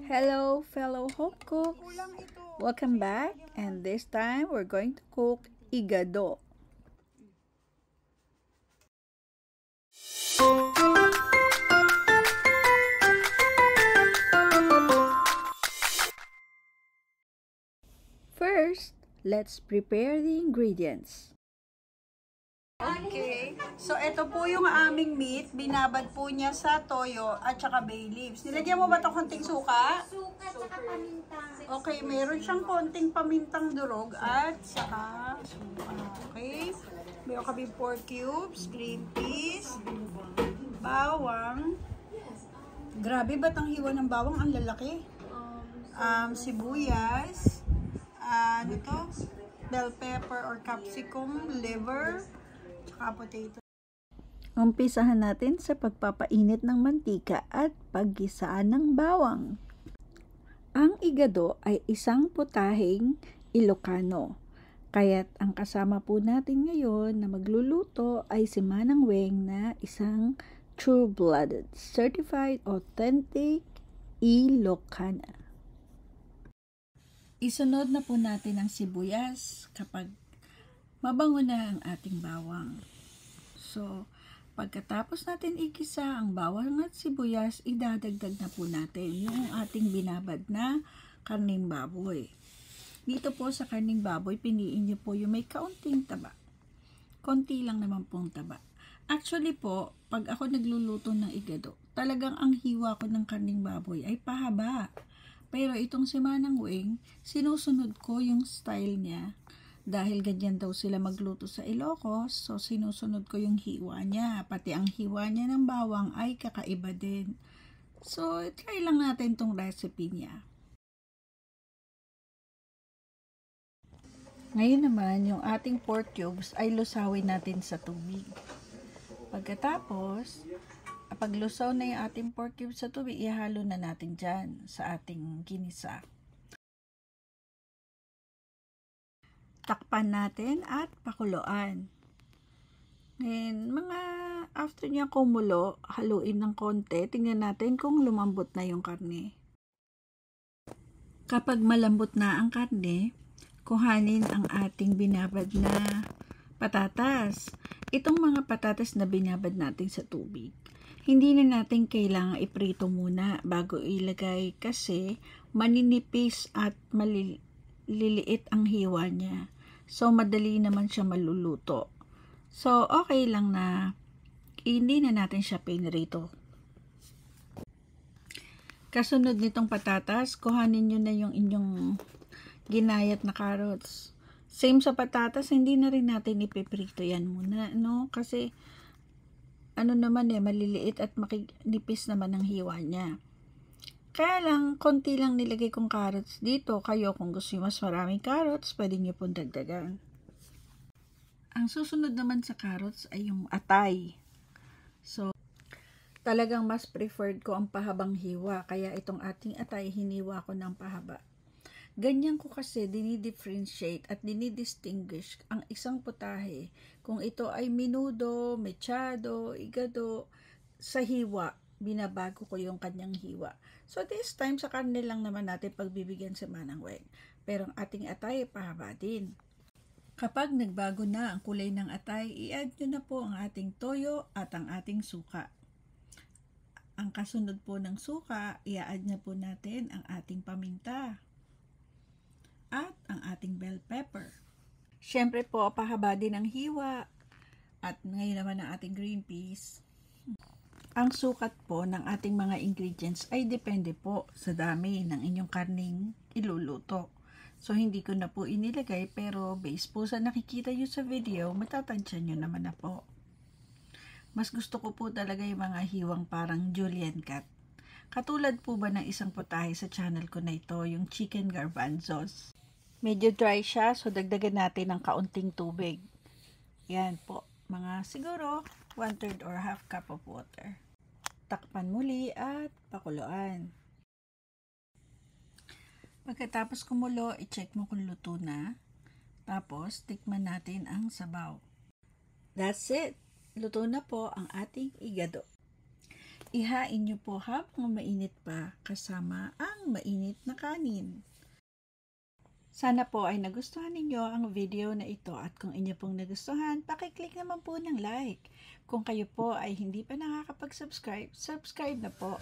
Hello, fellow home cooks. Welcome back, and this time we're going to cook igado. First, let's prepare the ingredients. Okay. So, ito po yung aming meat. Binabad po niya sa toyo at saka bay leaves. Nilagyan mo ba ito konting suka? Suka at saka paminta. Okay, meron siyang konting pamintang durog at saka suka. Okay. Meron kami pork cubes, green peas, bawang. Grabe, ba't ang hiwa ng bawang? Ang lalaki. Sibuyas. Ano to? Bell pepper or capsicum, liver, tsaka potato. Umpisahan natin sa pagpapainit ng mantika at paggisaan ng bawang. Ang igado ay isang putaheng Ilocano. Kaya't ang kasama po natin ngayon na magluluto ay si Manang Weng na isang true-blooded, certified, authentic Ilocana. Isunod na po natin ang sibuyas kapag mabango na ang ating bawang. So, pagkatapos natin igisa ang bawang at sibuyas, idadagdag na po natin yung ating binabad na karning baboy. Dito po sa karning baboy, piniin nyo po yung may kaunting taba. Konti lang naman pong taba. Actually po, pag ako nagluluto ng igado, talagang ang hiwa ko ng karning baboy ay pahaba. Pero itong si Manang Weng, sinusunod ko yung style niya. Dahil ganyan daw sila magluto sa Ilocos, so sinusunod ko yung hiwa niya. Pati ang hiwa niya ng bawang ay kakaiba din. So, try lang natin tong recipe niya. Ngayon naman, yung ating pork cubes ay lusawin natin sa tubig. Pagkatapos, pag lusaw na yung ating pork cubes sa tubig, ihalo na natin dyan sa ating ginisa. Takpan natin at pakuluan. Ngayon, mga after niya kumulo, haluin ng konti. Tingnan natin kung lumambot na yung karne. Kapag malambot na ang karne, kuhanin ang ating binabad na patatas. Itong mga patatas na binabad natin sa tubig, hindi na natin kailangan iprito muna bago ilagay kasi maninipis at maliliit ang hiwa niya. So, madali naman siya maluluto. So, okay lang na hindi na natin siya pinrito. Kasunod nitong patatas, kuhanin nyo na yung inyong ginayat na carrots. Same sa patatas, hindi na rin natin ipiprito yan muna, no? Kasi ano naman maliliit at makinipis naman ang hiwa niya. Kaya lang, konti lang nilagay kong carrots dito. Kayo, kung gusto nyo mas maraming carrots, pwede nyo pong dagdagan. Ang susunod naman sa carrots ay yung atay. So, talagang mas preferred ko ang pahabang hiwa. Kaya itong ating atay, hiniwa ko ng pahaba. Ganyan ko kasi dinidifferentiate at dinidistinguish ang isang putahe kung ito ay menudo, mechado, igado. Sa hiwa, binabago ko yung kanyang hiwa. So this time, sa karne lang naman natin pagbibigyan si Manang Weng. Pero ang ating atay pahaba din. Kapag nagbago na ang kulay ng atay, i-add nyo na po ang ating toyo at ang ating suka. Ang kasunod po ng suka, i-add na po natin ang ating paminta at ang ating bell pepper. Siyempre po, pahaba din ang hiwa. At ngayon naman ang ating green peas. Ang sukat po ng ating mga ingredients ay depende po sa dami ng inyong karning iluluto. So, hindi ko na po inilagay pero based po sa nakikita nyo sa video, matatansya nyo naman na po. Mas gusto ko po talaga yung mga hiwang parang julienne cut. Katulad po ba ng isang putahe sa channel ko na ito, yung chicken garbanzos. Medyo dry siya, so dagdagan natin ng kaunting tubig. Yan po, mga siguro 1/3 or half cup of water. Takpan muli at pakuluan. Pagkatapos kumulo, i-check mo kung luto na. Tapos, tikman natin ang sabaw. That's it! Luto na po ang ating igado. Ihain nyo po habang mainit pa kasama ang mainit na kanin. Sana po ay nagustuhan ninyo ang video na ito at kung inyo pong nagustuhan, pakiclick naman po ng like. Kung kayo po ay hindi pa nakakapag-subscribe, subscribe na po.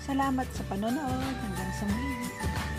Salamat sa panonood. Hanggang sa muli.